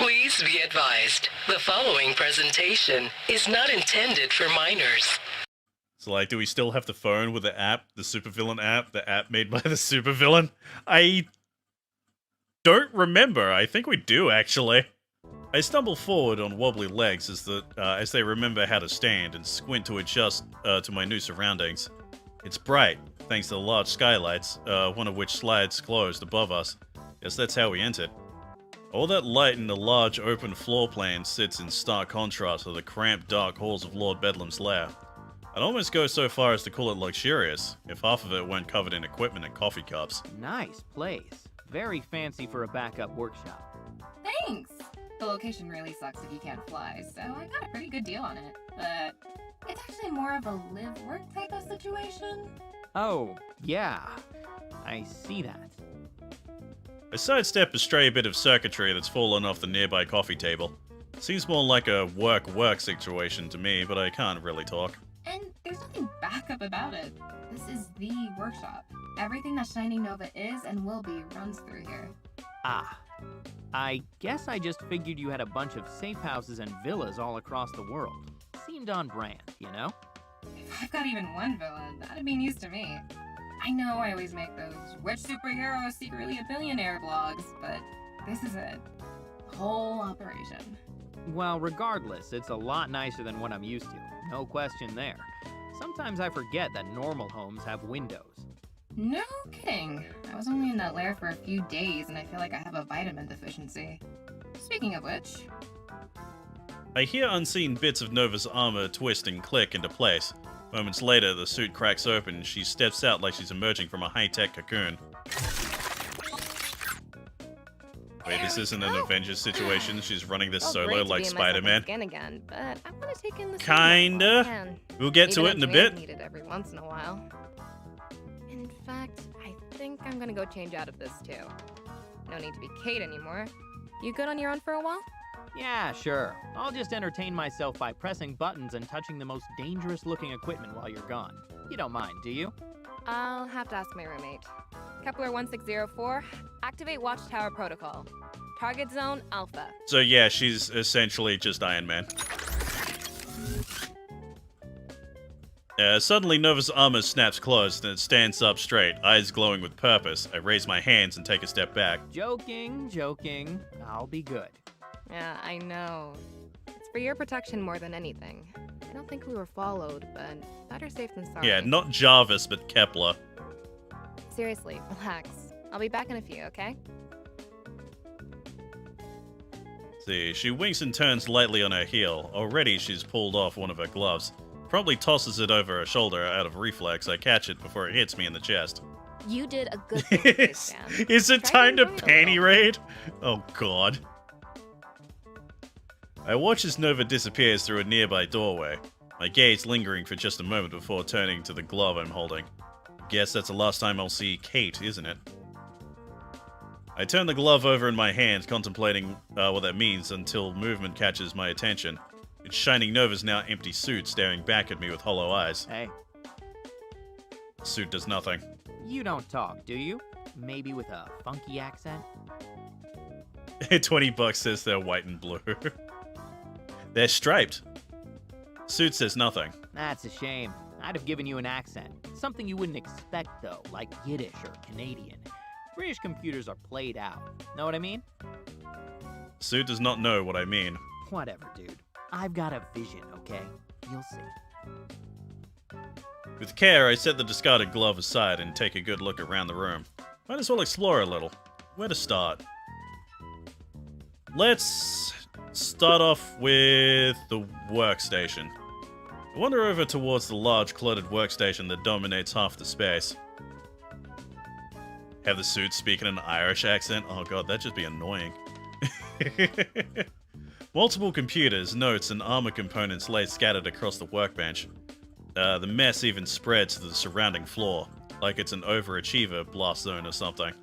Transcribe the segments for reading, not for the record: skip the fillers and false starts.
Please be advised, the following presentation is not intended for minors. So, like, do we still have the phone with the app, the supervillain app, the app made by the supervillain? I don't remember. I think we do, actually. I stumble forward on wobbly legs as they remember how to stand and squint to adjust to my new surroundings. It's bright, thanks to the large skylights, one of which slides closed above us. Guess that's how we entered. All that light in the large open floor plan sits in stark contrast to the cramped dark halls of Lord Bedlam's lair. I'd almost go so far as to call it luxurious, if half of it weren't covered in equipment and coffee cups. Nice place. Very fancy for a backup workshop. Thanks! The location really sucks if you can't fly, so I got a pretty good deal on it. But it's actually more of a live-work type of situation. Oh, yeah. I see that. I sidestep a stray bit of circuitry that's fallen off the nearby coffee table. Seems more like a work-work situation to me, but I can't really talk. And there's nothing backup about it. This is the workshop. Everything that Shining Nova is and will be runs through here. Ah. I guess I just figured you had a bunch of safe houses and villas all across the world. Seemed on brand, you know? If I've got even one villa, that'd be news to me. I know I always make those which superhero is secretly a billionaire blogs, but this is it. Whole operation. Well, regardless, it's a lot nicer than what I'm used to. No question there. Sometimes I forget that normal homes have windows. No kidding. I was only in that lair for a few days and I feel like I have a vitamin deficiency. Speaking of which... I hear unseen bits of Nova's armor twist and click into place. Moments later, the suit cracks open and she steps out like she's emerging from a high-tech cocoon. Wait, this isn't an Avengers situation. She's running this solo like Spider-Man. Again, but I want to take in the Kinda. We'll get to it in a bit. Need it every once in a while. In fact, I think I'm gonna go change out of this too. No need to be Kate anymore. You good on your own for a while? Yeah, sure. I'll just entertain myself by pressing buttons and touching the most dangerous-looking equipment while you're gone. You don't mind, do you? I'll have to ask my roommate. Kepler 1604, activate Watchtower Protocol. Target Zone Alpha. So yeah, she's essentially just Iron Man. Suddenly Nova's armor snaps closed and it stands up straight, eyes glowing with purpose. I raise my hands and take a step back. Joking, joking. I'll be good. Yeah, I know. It's for your protection more than anything. I don't think we were followed, but better safe than sorry. Yeah, not Jarvis, but Kepler. Seriously, relax. I'll be back in a few, okay? See, she winks and turns lightly on her heel. Already she's pulled off one of her gloves. Probably tosses it over her shoulder out of reflex. I catch it before it hits me in the chest. You did a good thing, Sam. Is it time to panty raid? Oh god. I watch as Nova disappears through a nearby doorway, my gaze lingering for just a moment before turning to the glove I'm holding. Guess that's the last time I'll see Kate, isn't it? I turn the glove over in my hand, contemplating what that means until movement catches my attention. It's Shining Nova's now empty suit staring back at me with hollow eyes. Hey. Suit does nothing. You don't talk, do you? Maybe with a funky accent? $20 says they're white and blue. They're striped. Suit says nothing. That's a shame. I'd have given you an accent. Something you wouldn't expect, though, like Yiddish or Canadian. British computers are played out. Know what I mean? Suit does not know what I mean. Whatever, dude. I've got a vision, okay? You'll see. With care, I set the discarded glove aside and take a good look around the room. Might as well explore a little. Where to start? Let's start off with the workstation. I wander over towards the large cluttered workstation that dominates half the space. Have the suit speak in an Irish accent? Oh god, that'd just be annoying. Multiple computers, notes, and armor components lay scattered across the workbench. The mess even spreads to the surrounding floor, like it's an overachiever blast zone or something.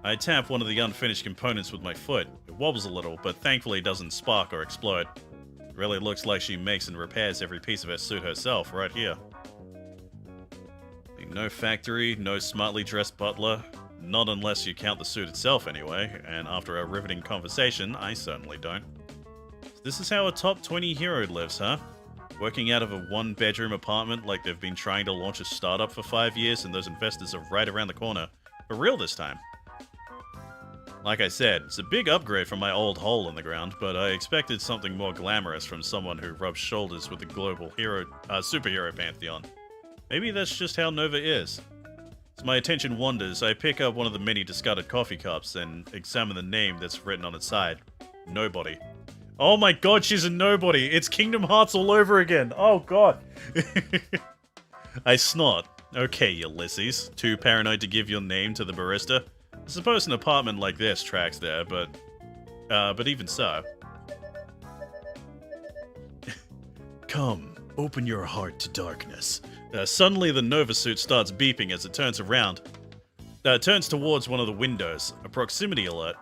I tap one of the unfinished components with my foot. It wobbles a little, but thankfully doesn't spark or explode. It really looks like she makes and repairs every piece of her suit herself, right here. No factory, no smartly dressed butler, Not unless you count the suit itself anyway, and after our riveting conversation, I certainly don't. This is how a top 20 hero lives, huh? Working out of a one-bedroom apartment like they've been trying to launch a startup for 5 years and those investors are right around the corner. For real this time. Like I said, it's a big upgrade from my old hole in the ground, but I expected something more glamorous from someone who rubs shoulders with the global superhero pantheon. Maybe that's just how Nova is. As my attention wanders, I pick up one of the many discarded coffee cups and examine the name that's written on its side. Nobody. Oh my god, she's a nobody! It's Kingdom Hearts all over again! Oh god! I snort. Okay, Ulysses. Too paranoid to give your name to the barista? I suppose an apartment like this tracks there, but even so. Come, open your heart to darkness. Suddenly the Nova suit starts beeping as it turns around. Turns towards one of the windows, a proximity alert.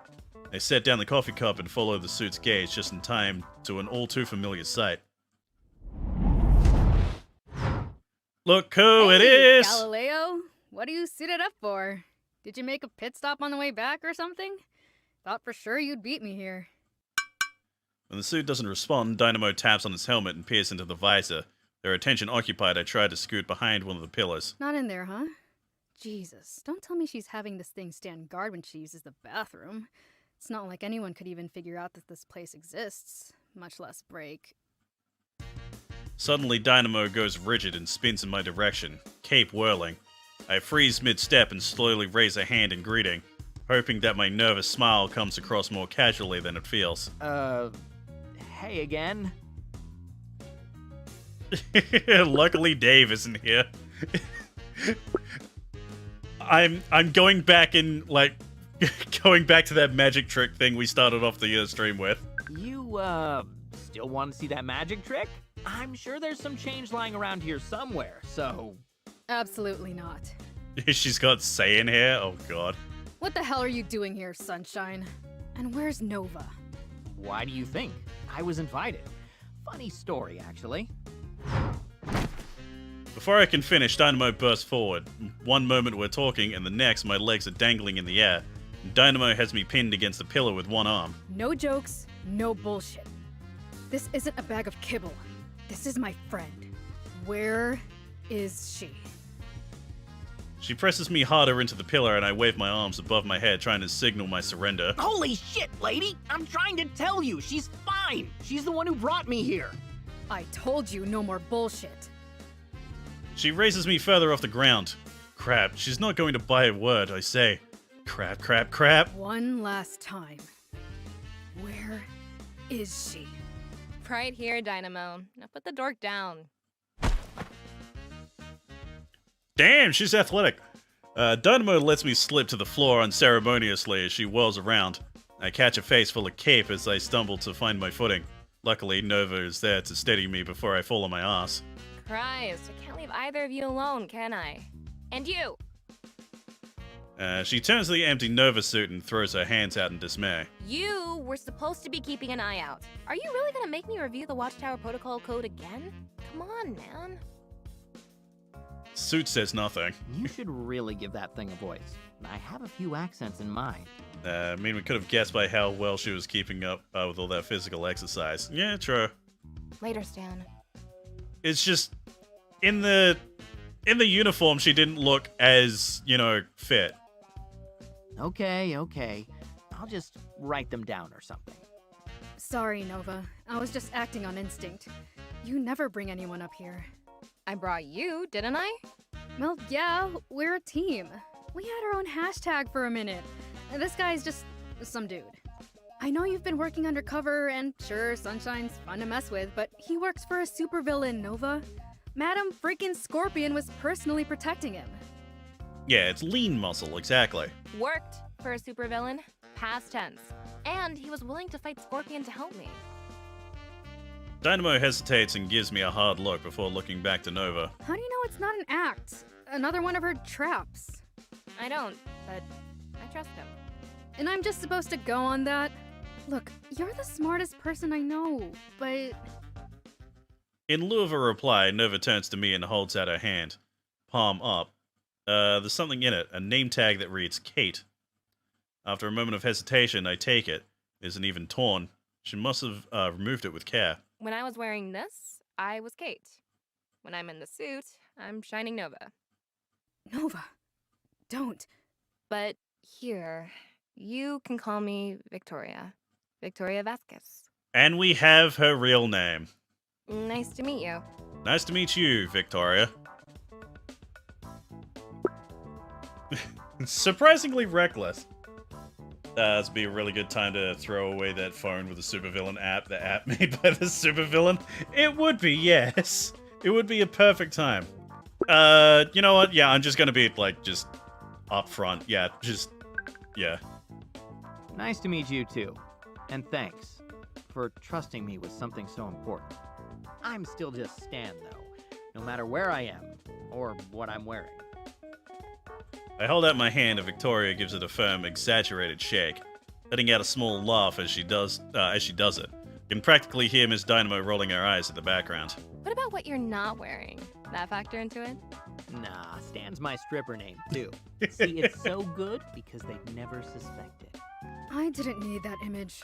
I set down the coffee cup and follow the suit's gaze just in time to an all-too-familiar sight. Look who it is! Galileo, what do you suit it up for? Did you make a pit stop on the way back or something? Thought for sure you'd beat me here. When the suit doesn't respond, Dynamo taps on its helmet and peers into the visor. Their attention occupied, I tried to scoot behind one of the pillars. Not in there, huh? Jesus, don't tell me she's having this thing stand guard when she uses the bathroom. It's not like anyone could even figure out that this place exists, much less break. Suddenly, Dynamo goes rigid and spins in my direction, cape whirling. I freeze mid-step and slowly raise a hand in greeting, hoping that my nervous smile comes across more casually than it feels. Hey again. Luckily Dave isn't here. I'm going back in, like, going back to that magic trick thing we started off the stream with. You, still want to see that magic trick? I'm sure there's some change lying around here somewhere, so... Absolutely not. She's got Saiyan hair? Oh god. What the hell are you doing here, Sunshine? And where's Nova? Why do you think? I was invited. Funny story, actually. Before I can finish, Dynamo bursts forward. One moment we're talking, and the next my legs are dangling in the air. Dynamo has me pinned against the pillar with one arm. No jokes, no bullshit. This isn't a bag of kibble. This is my friend. Where is she? She presses me harder into the pillar and I wave my arms above my head trying to signal my surrender. Holy shit, lady! I'm trying to tell you, she's fine! She's the one who brought me here! I told you no more bullshit. She raises me further off the ground. Crap, she's not going to buy a word, I say. Crap, crap, crap. One last time. Where is she? Right here, Dynamo. Now put the dork down. Damn, she's athletic. Dynamo lets me slip to the floor unceremoniously as she whirls around. I catch a face full of cape as I stumble to find my footing. Luckily, Nova is there to steady me before I fall on my ass. Christ, I can't leave either of you alone, can I? And you! She turns to the empty Nova suit and throws her hands out in dismay. You were supposed to be keeping an eye out. Are you really gonna make me review the Watchtower Protocol Code again? Come on, man. Suit says nothing. You should really give that thing a voice. I have a few accents in mind. I mean, we could have guessed by how well she was keeping up with all that physical exercise. Yeah, true. Later, Stan. It's just, in the uniform, she didn't look as, fit. Okay. I'll just write them down or something. Sorry, Nova. I was just acting on instinct. You never bring anyone up here. I brought you, didn't I? Well, yeah, we're a team. We had our own hashtag for a minute. And this guy's just some dude. I know you've been working undercover, and sure, Sunshine's fun to mess with, but he works for a supervillain, Nova. Madam freaking Scorpion was personally protecting him. Yeah, it's lean muscle, exactly. Worked for a supervillain, past tense. And he was willing to fight Scorpion to help me. Dynamo hesitates and gives me a hard look before looking back to Nova. How do you know it's not an act? Another one of her traps. I don't, but I trust him. And I'm just supposed to go on that? Look, you're the smartest person I know, but... In lieu of a reply, Nova turns to me and holds out her hand, palm up. There's something in it, a name tag that reads Kate. After a moment of hesitation, I take it. It isn't even torn. She must have removed it with care. When I was wearing this, I was Kate. When I'm in the suit, I'm Shining Nova. Nova, don't. But here, you can call me Victoria. Victoria Vasquez. And we have her real name. Nice to meet you. Nice to meet you, Victoria. Surprisingly reckless. This would be a really good time to throw away that phone with the supervillain app, the app made by the supervillain. It would be, yes. It would be a perfect time. You know what? Yeah, I'm just gonna be, like, just up front. Yeah, yeah. Nice to meet you too. And thanks for trusting me with something so important. I'm still just Stan, though, no matter where I am or what I'm wearing. I hold out my hand and Victoria gives it a firm, exaggerated shake, letting out a small laugh as she does it. You can practically hear Miss Dynamo rolling her eyes in the background. What about what you're not wearing? That factor into it? Nah, Stan's my stripper name, too. See, it's so good because they'd never suspect it. I didn't need that image.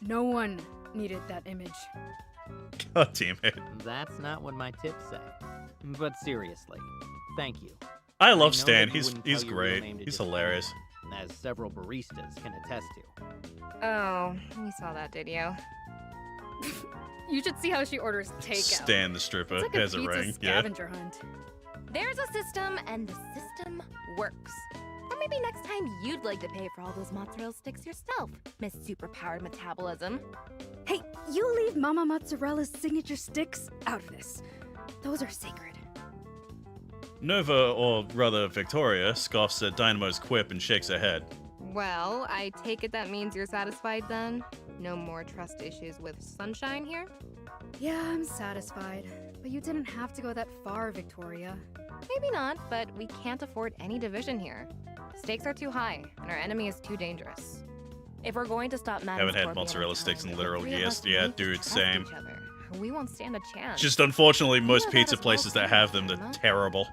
No one needed that image. God damn it. That's not what my tips say. But seriously, thank you. I love know Stan. that you He's wouldn't tell your real great. name to He's just hilarious. anyone, as several baristas can attest to. Oh, you saw that, did you? You should see how she orders takeout. Stan the stripper It's like a has a pizza ring. scavenger hunt. There's a system, and the system works. Or maybe next time you'd like to pay for all those mozzarella sticks yourself, Miss Superpowered Metabolism. Hey, you leave Mama Mozzarella's signature sticks out of this. Those are sacred. Nova, or rather Victoria, scoffs at Dynamo's quip and shakes her head. Well, I take it that means you're satisfied then? No more trust issues with Sunshine here? Yeah, I'm satisfied. But you didn't have to go that far, Victoria. Maybe not, but we can't afford any division here. Stakes are too high, and our enemy is too dangerous. If we're going to stop Madam Haven't had Scorpion mozzarella and sticks in Tyler, literal the three of years. us Yeah, need to dude, trust same. each other. We won't stand a chance. Just unfortunately, most that pizza as well, places that have them, they're Emma. terrible.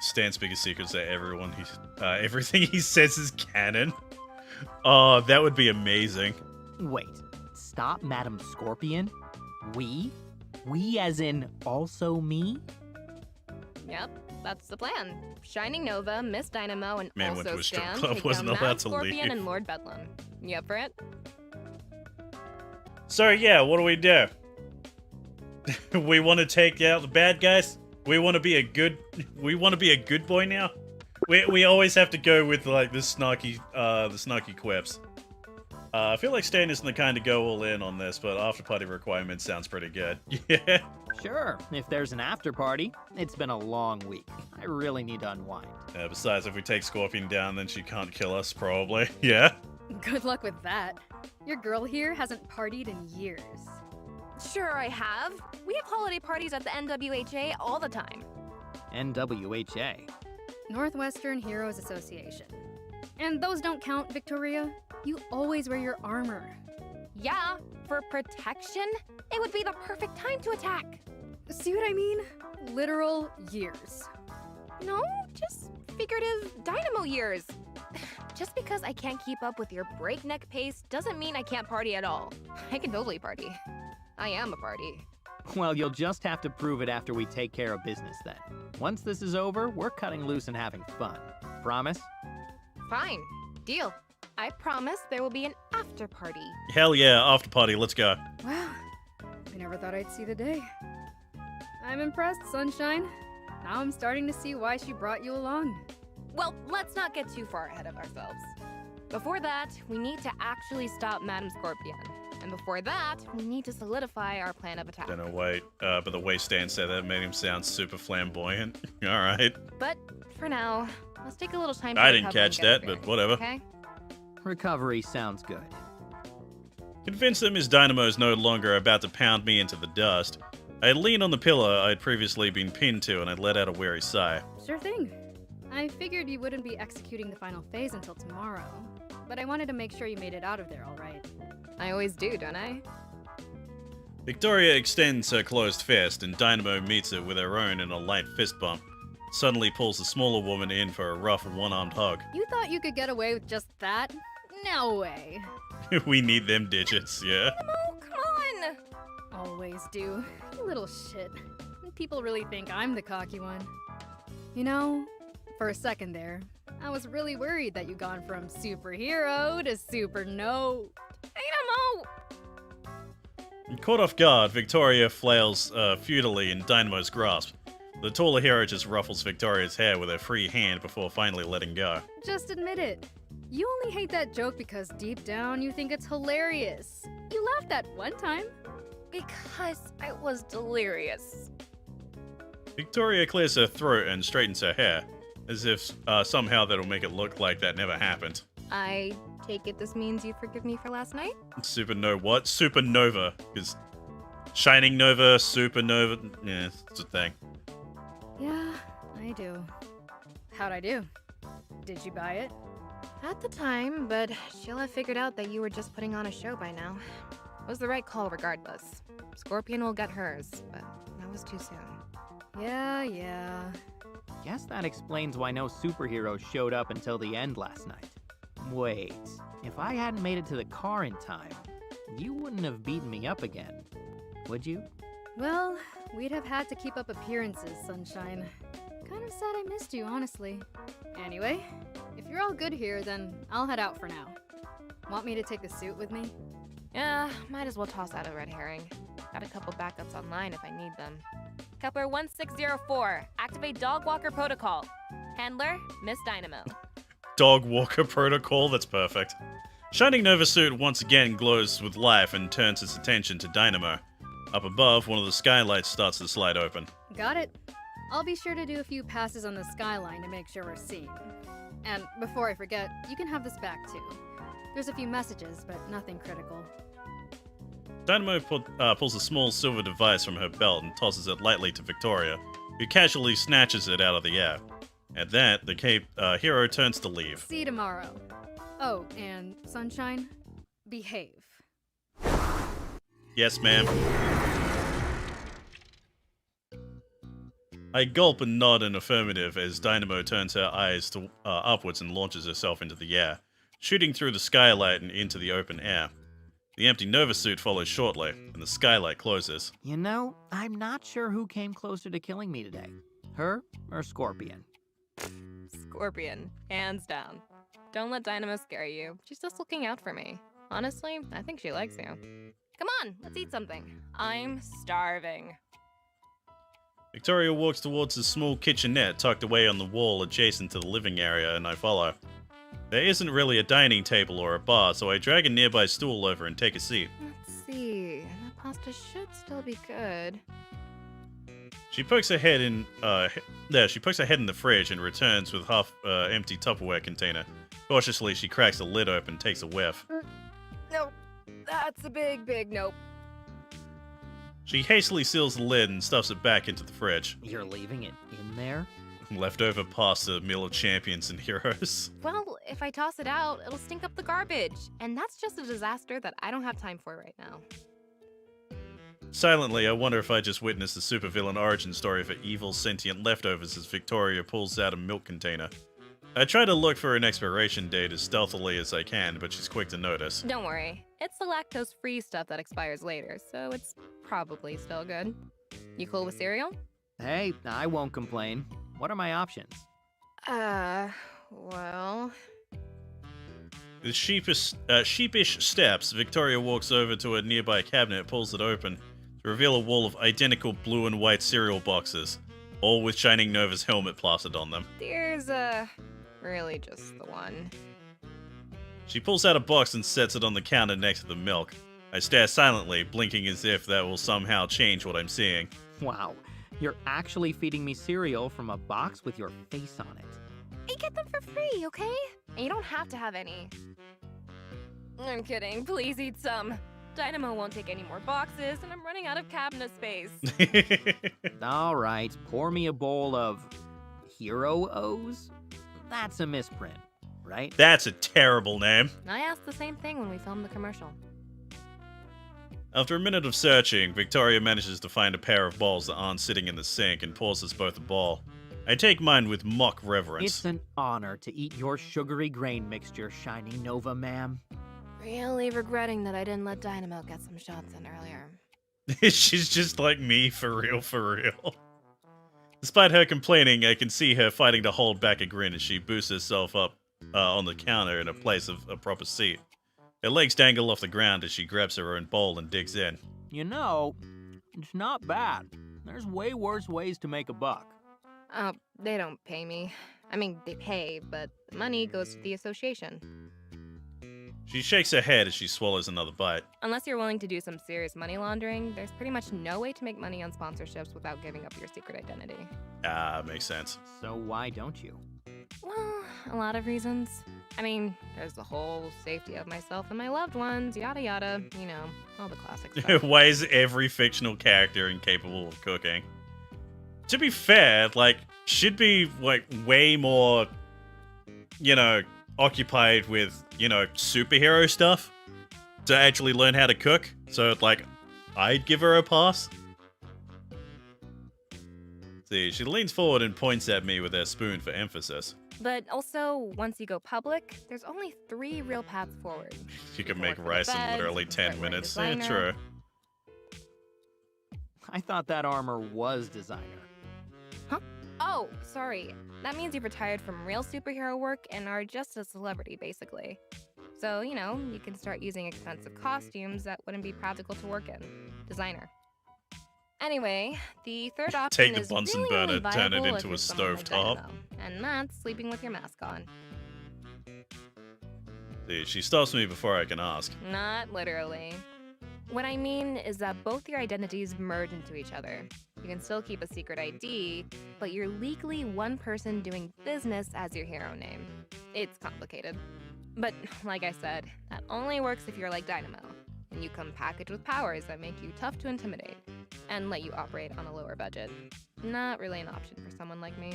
Stan's biggest secret is that everything he says is canon. Oh, that would be amazing. Wait, stop Madam Scorpion? We? We as in also me? Yep, that's the plan. Shining Nova, Miss Dynamo, and Man went also to a strip Stan club, take wasn't down allowed Madam to Scorpion leave. and Lord Bedlam. You up for it? So yeah, what do? We want to take out the bad guys? We want to be a good boy now? We always have to go with like the snarky quips. I feel like Stan isn't the kind to go all in on this, but after party requirement sounds pretty good. Yeah. Sure, if there's an after party. It's been a long week. I really need to unwind. Besides, if we take Scorpion down, then she can't kill us, probably. Yeah. Good luck with that. Your girl here hasn't partied in years. Sure, I have. We have holiday parties at the NWHA all the time. NWHA. Northwestern Heroes Association. And those don't count, Victoria. You always wear your armor. Yeah, for protection, it would be the perfect time to attack. See what I mean? Literal years. No, just figurative dynamo years. Just because I can't keep up with your breakneck pace doesn't mean I can't party at all. I can totally party. I am a party. Well, you'll just have to prove it after we take care of business then. Once this is over, we're cutting loose and having fun. Promise? Fine, deal. I promise there will be an after party. Hell yeah, after party, let's go. Wow. I never thought I'd see the day. I'm impressed, Sunshine. Now I'm starting to see why she brought you along. Well, let's not get too far ahead of ourselves. Before that, we need to actually stop Madam Scorpion. And before that, we need to solidify our plan of attack. Don't know why, but the way Stan said that made him sound super flamboyant. Alright. But for now, let's take a little time to I didn't recover and catch get our that, but bearings, whatever. Okay? Recovery sounds good. Convinced that Miss Dynamo is no longer about to pound me into the dust, I leaned on the pillar I'd previously been pinned to and I let out a weary sigh. Sure thing. I figured you wouldn't be executing the final phase until tomorrow, but I wanted to make sure you made it out of there all right. I always do, don't I? Victoria extends her closed fist and Dynamo meets it with her own in a light fist bump. suddenly pulls the smaller woman in for a rough one-armed hug. You thought you could get away with just that? No way. We need them digits, yeah. Oh, come on! Always do. You little shit. People really think I'm the cocky one. You know, for a second there, I was really worried that you'd gone from superhero to super-no. Dynamo! Caught off guard, Victoria flails futilely in Dynamo's grasp. The taller hero just ruffles Victoria's hair with her free hand before finally letting go. Just admit it. You only hate that joke because deep down you think it's hilarious. You laughed that one time. Because I was delirious. Victoria clears her throat and straightens her hair, as if somehow that'll make it look like that never happened. I take it this means you forgive me for last night? Supernova, what? Supernova. Because Shining Nova, Supernova, yeah, it's a thing. Yeah, I do. How'd I do? Did you buy it? At the time, but she'll have figured out that you were just putting on a show by now. It was the right call regardless. Scorpion will get hers, but that was too soon. Yeah. Guess that explains why no superheroes showed up until the end last night. Wait, if I hadn't made it to the car in time, you wouldn't have beaten me up again, would you? Well, we'd have had to keep up appearances, Sunshine. Kind of sad I missed you, honestly. Anyway, if you're all good here, then I'll head out for now. Want me to take the suit with me? Yeah, might as well toss out a red herring. Got a couple backups online if I need them. Kepler 1604, activate Dog Walker Protocol. Handler, Miss Dynamo. Dog Walker Protocol, that's perfect. Shining Nova suit once again glows with life and turns its attention to Dynamo. Up above, one of the skylights starts to slide open. Got it. I'll be sure to do a few passes on the skyline to make sure we're seen. And before I forget, you can have this back too. There's a few messages, but nothing critical. Dynamo pulls a small silver device from her belt and tosses it lightly to Victoria, who casually snatches it out of the air. At that, the hero turns to leave. See you tomorrow. Oh, and Sunshine, behave. Yes, ma'am. I gulp and nod in affirmative as Dynamo turns her eyes to, upwards and launches herself into the air, shooting through the skylight and into the open air. The empty Nova suit follows shortly, and the skylight closes. You know, I'm not sure who came closer to killing me today. Her or Scorpion? Scorpion, hands down. Don't let Dynamo scare you. She's just looking out for me. Honestly, I think she likes you. Come on, let's eat something. I'm starving. Victoria walks towards the small kitchenette tucked away on the wall adjacent to the living area, and I follow. There isn't really a dining table or a bar, so I drag a nearby stool over and take a seat. Let's see. The pasta should still be good. She pokes her head in. She pokes her head in the fridge and returns with half-empty Tupperware container. Cautiously, she cracks the lid open, and takes a whiff. Nope. That's a big nope. She hastily seals the lid and stuffs it back into the fridge. You're leaving it in there? Leftover pasta, meal of champions and heroes. Well, if I toss it out, it'll stink up the garbage. And that's just a disaster that I don't have time for right now. Silently, I wonder if I just witnessed the supervillain origin story for evil sentient leftovers as Victoria pulls out a milk container. I try to look for an expiration date as stealthily as I can, but she's quick to notice. Don't worry. It's the lactose-free stuff that expires later, so it's probably still good. You cool with cereal? Hey, I won't complain. What are my options? Well... With sheepish steps, Victoria walks over to a nearby cabinet and pulls it open to reveal a wall of identical blue and white cereal boxes, all with Shining Nova's helmet plastered on them. There's, really just the one. She pulls out a box and sets it on the counter next to the milk. I stare silently, blinking as if that will somehow change what I'm seeing. Wow, you're actually feeding me cereal from a box with your face on it. I get them for free, okay? And you don't have to have any. I'm kidding. Please eat some. Dynamo won't take any more boxes, and I'm running out of cabinet space. All right, pour me a bowl of Hero O's? That's a misprint, right? That's a terrible name. I asked the same thing when we filmed the commercial. After a minute of searching, Victoria manages to find a pair of bowls that aren't sitting in the sink and pours us both a bowl. I take mine with mock reverence. It's an honor to eat your sugary grain mixture, Shiny Nova, ma'am. Really regretting that I didn't let Dynamo get some shots in earlier. She's just like me, for real, for real. Despite her complaining, I can see her fighting to hold back a grin as she boosts herself up on the counter in a place of a proper seat. Her legs dangle off the ground as she grabs her own bowl and digs in. You know, it's not bad. There's way worse ways to make a buck. Oh, they don't pay me. I mean, they pay, but the money goes to the association. She shakes her head as she swallows another bite. Unless you're willing to do some serious money laundering, there's pretty much no way to make money on sponsorships without giving up your secret identity. Ah, makes sense. So why don't you? Well, a lot of reasons. I mean, there's the whole safety of myself and my loved ones, yada yada, you know, all the classic stuff. Why is every fictional character incapable of cooking? To be fair, like, should be, like, way more, you know, occupied with, you know, superhero stuff to actually learn how to cook. So, like, I'd give her a pass. See, she leans forward and points at me with her spoon for emphasis. But also, once you go public, there's only 3 real paths forward. She can can make work for the rice in feds, literally you can start 10 wearing minutes. Yeah, designer. true. I thought that armor was designer. Oh, sorry. That means you've retired from real superhero work and are just a celebrity, basically. So, you know, you can start using expensive costumes that wouldn't be practical to work in. Designer. Anyway, the third option Take the is Bunsen really burner, only turn it viable if into you're a someone like stovetop. Dynamo, and that's sleeping with your mask on. See, she stops me before I can ask. Not literally. What I mean is that both your identities merge into each other. You can still keep a secret ID, but you're legally one person doing business as your hero name. It's complicated. But like I said, that only works if you're like Dynamo, and you come packaged with powers that make you tough to intimidate, and let you operate on a lower budget. Not really an option for someone like me.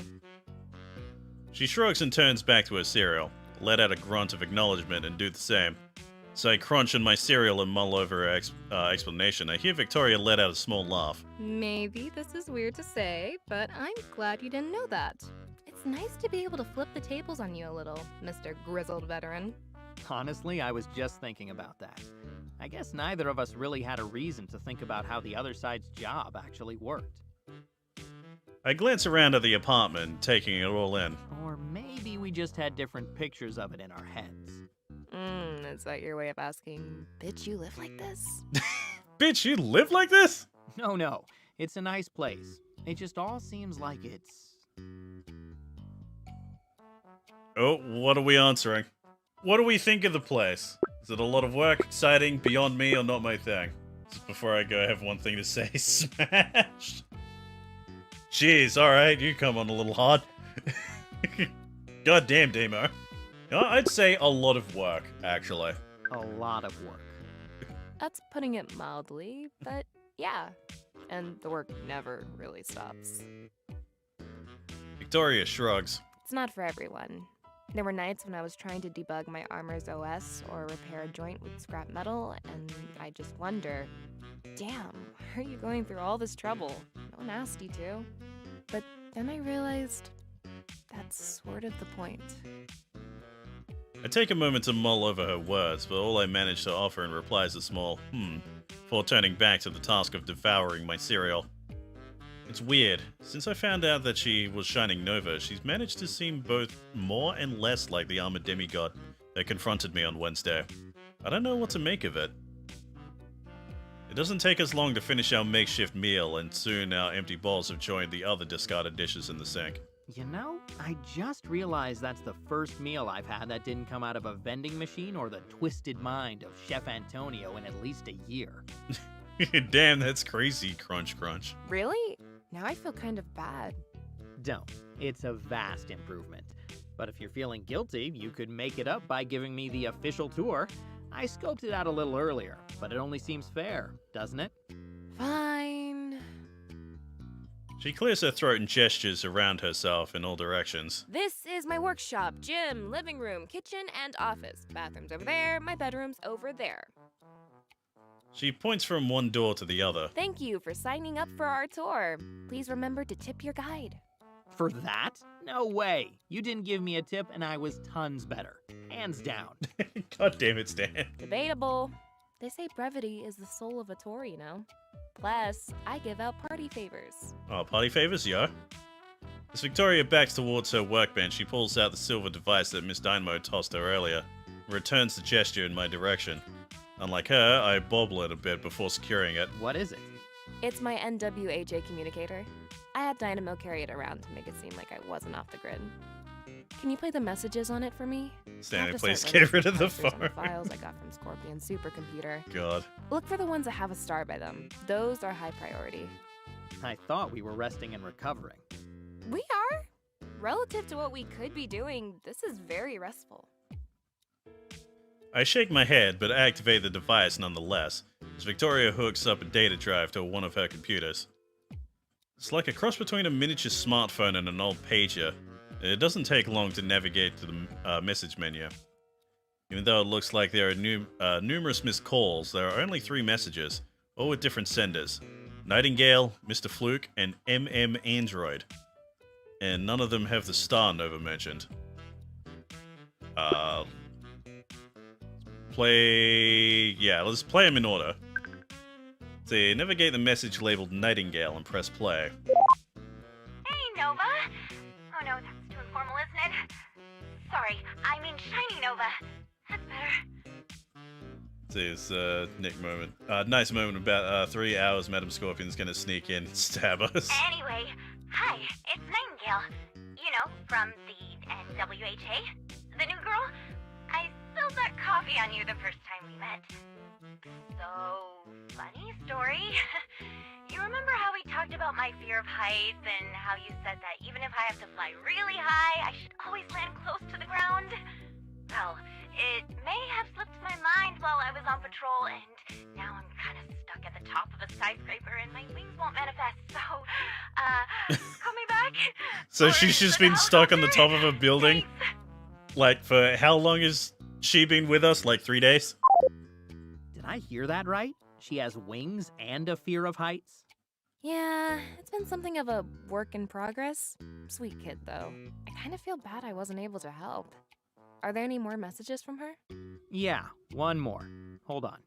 She shrugs and turns back to her cereal, let out a grunt of acknowledgement and do the same. So I crunch on my cereal and mull over her explanation. I hear Victoria let out a small laugh. Maybe this is weird to say, but I'm glad you didn't know that. It's nice to be able to flip the tables on you a little, Mr. Grizzled Veteran. Honestly, I was just thinking about that. I guess neither of us really had a reason to think about how the other side's job actually worked. I glance around at the apartment, taking it all in. Or maybe we just had different pictures of it in our heads. Is that your way of asking, bitch, you live like this? Bitch, you live like this? No, it's a nice place. It just all seems like it's... Oh, what are we answering? What do we think of the place? Is it a lot of work, exciting, beyond me, or not my thing? Just before I go, I have one thing to say. Smash! Jeez, alright, you come on a little hard. God damn, Demo. I'd say a lot of work, actually. a lot of work. That's putting it mildly, but yeah. And the work never really stops. Victoria shrugs. It's not for everyone. There were nights when I was trying to debug my armor's OS or repair a joint with scrap metal, and I just wonder, damn, why are you going through all this trouble? No one asked you to. But then I realized that's sort of the point. I take a moment to mull over her words, but all I manage to offer in reply is a small before turning back to the task of devouring my cereal. It's weird. Since I found out that she was Shining Nova, she's managed to seem both more and less like the armored demigod that confronted me on Wednesday. I don't know what to make of it. It doesn't take us long to finish our makeshift meal, and soon our empty bowls have joined the other discarded dishes in the sink. You know, I just realized that's the first meal I've had that didn't come out of a vending machine or the twisted mind of Chef Antonio in at least a year. Damn, that's crazy, crunch crunch. Really? Now I feel kind of bad. Don't. It's a vast improvement. But if you're feeling guilty, you could make it up by giving me the official tour. I scoped it out a little earlier, but it only seems fair, doesn't it? Fine. She clears her throat and gestures around herself in all directions. This is my workshop, gym, living room, kitchen, and office. Bathrooms over there, my bedroom's over there. She points from one door to the other. Thank you for signing up for our tour. Please remember to tip your guide. For that? No way. You didn't give me a tip and I was tons better. Hands down. God damn it, Stan. Debatable. They say brevity is the soul of a tour, you know? Plus, I give out party favors. Oh, party favors, yo. As Victoria backs towards her workbench, she pulls out the silver device that Miss Dynamo tossed her earlier, and returns the gesture in my direction. Unlike her, I bobble it a bit before securing it. What is it? It's my NWHA communicator. I had Dynamo carry it around to make it seem like I wasn't off the grid. Can you play the messages on it for me? Stanley, I have to please start get writing rid of the some posters on phone. files I got from Scorpion supercomputer. God. Look for the ones that have a star by them. Those are high priority. I thought we were resting and recovering. We are. Relative to what we could be doing, this is very restful. I shake my head, but activate the device nonetheless, as Victoria hooks up a data drive to one of her computers. It's like a cross between a miniature smartphone and an old pager. It doesn't take long to navigate to the message menu. Even though it looks like there are numerous missed calls, there are only 3 messages, all with different senders. Nightingale, Mr. Fluke, and Android. And none of them have the star Nova mentioned. Let's play them in order. See, navigate the message labeled Nightingale and press play. Hey, Nova. Oh no, that's too informal, isn't it? Sorry, I mean Shiny Nova. That's better. See, it's Nick moment. Nice moment about 3 hours Madam Scorpion's gonna sneak in and stab us. Anyway, hi, it's Nightingale. You know, from the NWHA. The new girl. I spilled that coffee on you the first time we met. So, funny story. You remember how we talked about my fear of heights and how you said that even if I have to fly really high, I should always land close to the ground? Well, it may have slipped my mind while I was on patrol, and now I'm kind of stuck at the top of a skyscraper and my wings won't manifest, so, call me back. So Or she's just the been stuck on the helicopter. top of a building? Thanks. Like, for how long has she been with us? Like 3 days? Did I hear that right? She has wings and a fear of heights? Yeah, it's been something of a work in progress. Sweet kid, though. I kind of feel bad I wasn't able to help. Are there any more messages from her? Yeah, one more. Hold on.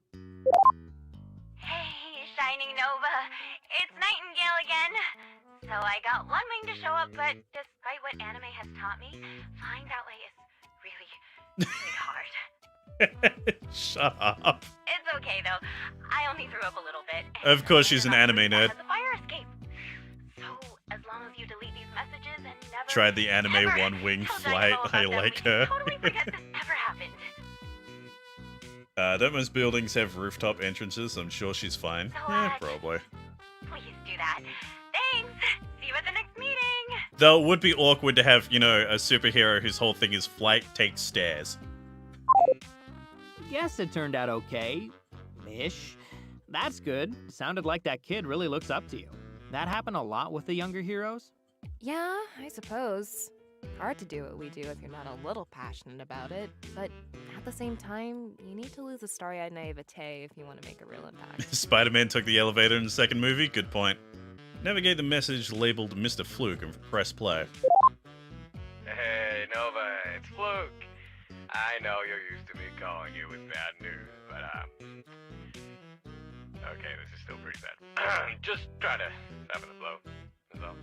Hey, Shining Nova. It's Nightingale again. So I got one wing to show up, but despite what anime has taught me, flying that way is really, really hard. Shut up. It's okay, though. I only threw up a little bit. Of course she's an anime nerd. Has a fire escape. So, as long as you delete these messages and never... Tried the anime ever one-wing tell flight. Dynamo about I them, like we her. totally forget this ever happened. Don't most buildings have rooftop entrances? I'm sure she's fine. So, Probably. Please do that. Thanks. See you at the next meeting. Though it would be awkward to have, a superhero whose whole thing is flight takes stairs. Guess it turned out okay. Ish. That's good. Sounded like that kid really looks up to you. That happen a lot with the younger heroes? Yeah, I suppose. Hard to do what we do if you're not a little passionate about it, but at the same time, you need to lose the starry-eyed naivete if you want to make a real impact. Spider-Man took the elevator in the second movie? Good point. Navigate the message labeled Mr. Fluke and press play. Hey, Nova, it's Fluke. I know you're used to me calling you with bad news, but, okay, this is still pretty bad. Just try to soften the blow, is all.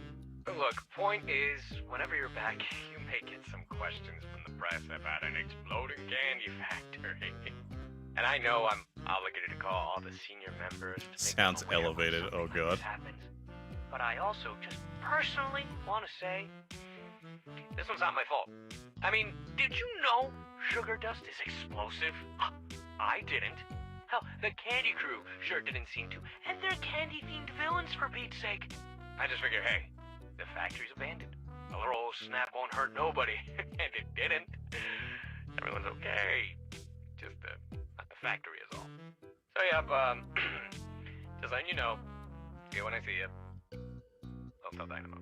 Look, point is, whenever you're back, you may get some questions from the press about an exploding candy factory. And I know I'm obligated to call all the senior members to make Sounds them aware when elevated, something oh like god. this happens. But I also just personally want to say, this one's not my fault. I mean, did you know sugar dust is explosive? I didn't. Hell, the Candy Crew sure didn't seem to, and they're candy-themed villains for Pete's sake. I just figure, hey, the factory's abandoned. A little old snap won't hurt nobody, and it didn't. Everyone's okay. Just, not the factory is all. So, yep, just letting you know. See you when I see you. Don't tell Dynamo.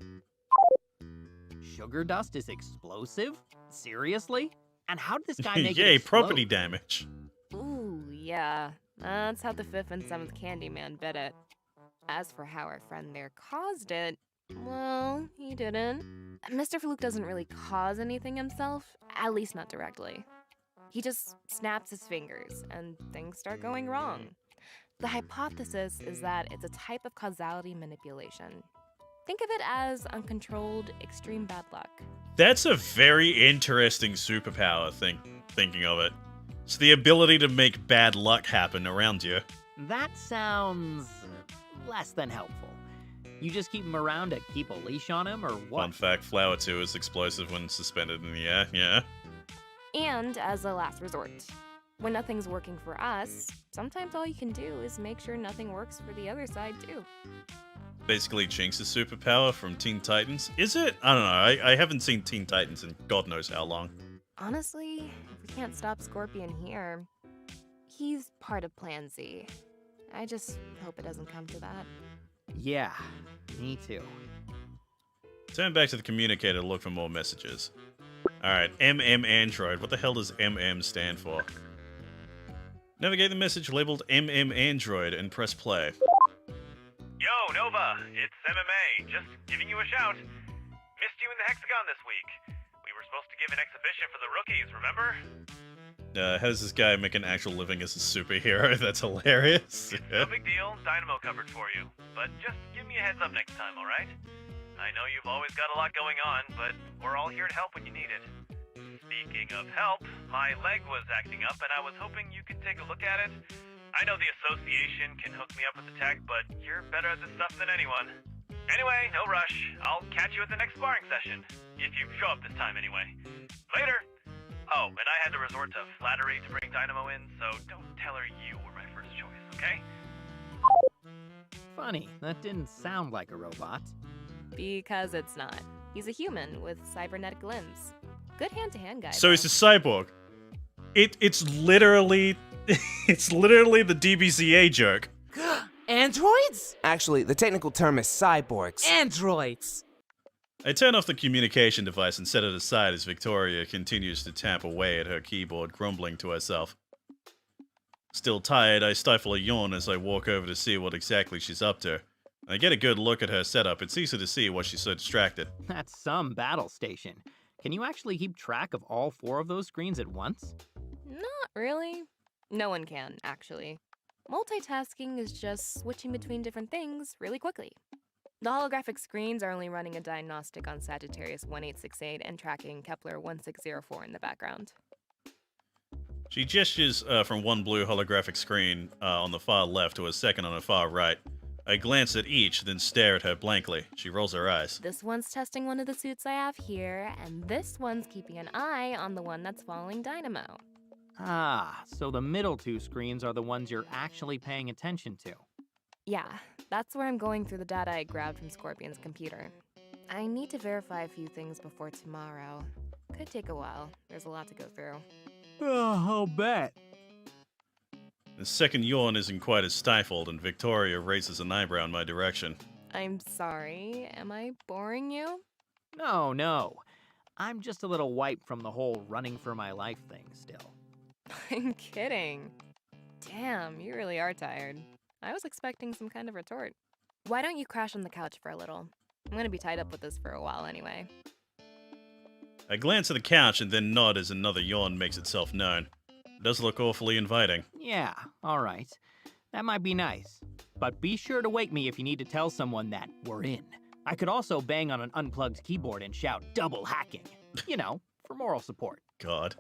Sugar dust is explosive? Seriously? And how did this guy make it Yay, explode? property damage. Ooh, yeah. That's how the 5th and 7th Candyman bit it. As for how our friend there caused it, well, he didn't. Mr. Fluke doesn't really cause anything himself, at least not directly. He just snaps his fingers, and things start going wrong. The hypothesis is that it's a type of causality manipulation. Think of it as uncontrolled, extreme bad luck. That's a very interesting superpower, thinking of it. It's the ability to make bad luck happen around you. That sounds less than helpful. You just keep him around to keep a leash on him, or what? Fun fact, Flower 2 is explosive when suspended in the air, yeah. And as a last resort. When nothing's working for us, sometimes all you can do is make sure nothing works for the other side, too. Basically Jinx's superpower from Teen Titans. Is it? I don't know. I haven't seen Teen Titans in God knows how long. Honestly, if we can't stop Scorpion here, he's part of Plan Z. I just hope it doesn't come to that. Yeah, me too. Turn back to the communicator to look for more messages. Alright, Android. What the hell does stand for? Navigate the message labeled Android and press play. Yo, Nova, it's MMA. Just giving you a shout. Missed you in the Hexagon this week. We were supposed to give an exhibition for the rookies, remember? How does this guy make an actual living as a superhero? That's hilarious. No big deal. Dynamo covered for you. But just give me a heads up next time, alright? I know you've always got a lot going on, but we're all here to help when you need it. Speaking of help, my leg was acting up and I was hoping you could take a look at it. I know the association can hook me up with the tech, but you're better at this stuff than anyone. Anyway, no rush. I'll catch you at the next sparring session. If you show up this time anyway. Later! Oh, and I had to resort to flattery to bring Dynamo in, so don't tell her you were my first choice, okay? Funny, that didn't sound like a robot. Because it's not. He's a human with cybernetic limbs. Good hand-to-hand guy. So he's a cyborg. It's literally it's literally the DBZA joke. Androids? Actually, the technical term is cyborgs. Androids! I turn off the communication device and set it aside as Victoria continues to tap away at her keyboard, grumbling to herself. Still tired, I stifle a yawn as I walk over to see what exactly she's up to. I get a good look at her setup. It's easy to see why she's so distracted. That's some battle station. Can you actually keep track of all 4 of those screens at once? Not really. No one can, actually. Multitasking is just switching between different things really quickly. The holographic screens are only running a diagnostic on Sagittarius 1868 and tracking Kepler 1604 in the background. She gestures from one blue holographic screen on the far left to a second on the far right. I glance at each, then stare at her blankly. She rolls her eyes. This one's testing one of the suits I have here, and this one's keeping an eye on the one that's following Dynamo. Ah, so the middle 2 screens are the ones you're actually paying attention to. Yeah, that's where I'm going through the data I grabbed from Scorpion's computer. I need to verify a few things before tomorrow. Could take a while. There's a lot to go through. I'll bet. The second yawn isn't quite as stifled, and Victoria raises an eyebrow in my direction. I'm sorry. Am I boring you? No. I'm just a little wiped from the whole running for my life thing still. I'm kidding. Damn, you really are tired. I was expecting some kind of retort. Why don't you crash on the couch for a little? I'm gonna be tied up with this for a while anyway. I glance at the couch and then nod as another yawn makes itself known. It does look awfully inviting. Yeah, alright. That might be nice. But be sure to wake me if you need to tell someone that we're in. I could also bang on an unplugged keyboard and shout double hacking. You know, for moral support. God.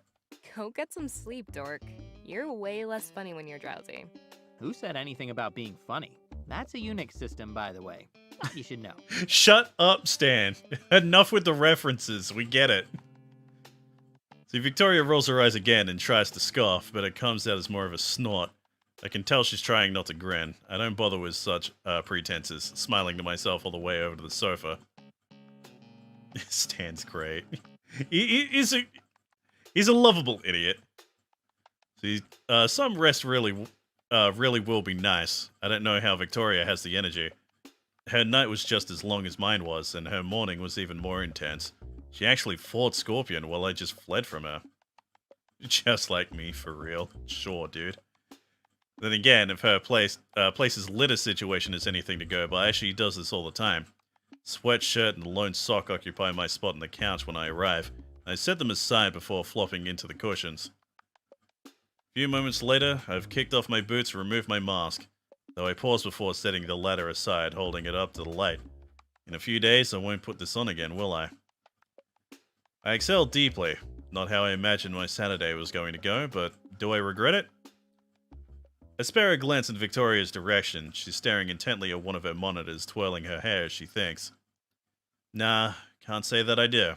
Go get some sleep, dork. You're way less funny when you're drowsy. Who said anything about being funny? That's a Unix system, by the way. You should know. Shut up, Stan. Enough with the references. We get it. See, Victoria rolls her eyes again and tries to scoff, but it comes out as more of a snort. I can tell she's trying not to grin. I don't bother with such pretenses, smiling to myself all the way over to the sofa. Stan's great. He's a lovable idiot. See, some rest really will be nice. I don't know how Victoria has the energy. Her night was just as long as mine was, and her morning was even more intense. She actually fought Scorpion while I just fled from her. Just like me, for real. Sure, dude. Then again, if her place's litter situation is anything to go by, she does this all the time. Sweatshirt and a lone sock occupy my spot on the couch when I arrive. I set them aside before flopping into the cushions. A few moments later, I've kicked off my boots and removed my mask, though I pause before setting the latter aside, holding it up to the light. In a few days, I won't put this on again, will I? I exhale deeply. Not how I imagined my Saturday was going to go, but do I regret it? I spare a glance in Victoria's direction. She's staring intently at one of her monitors, twirling her hair as she thinks. Nah, can't say that I do.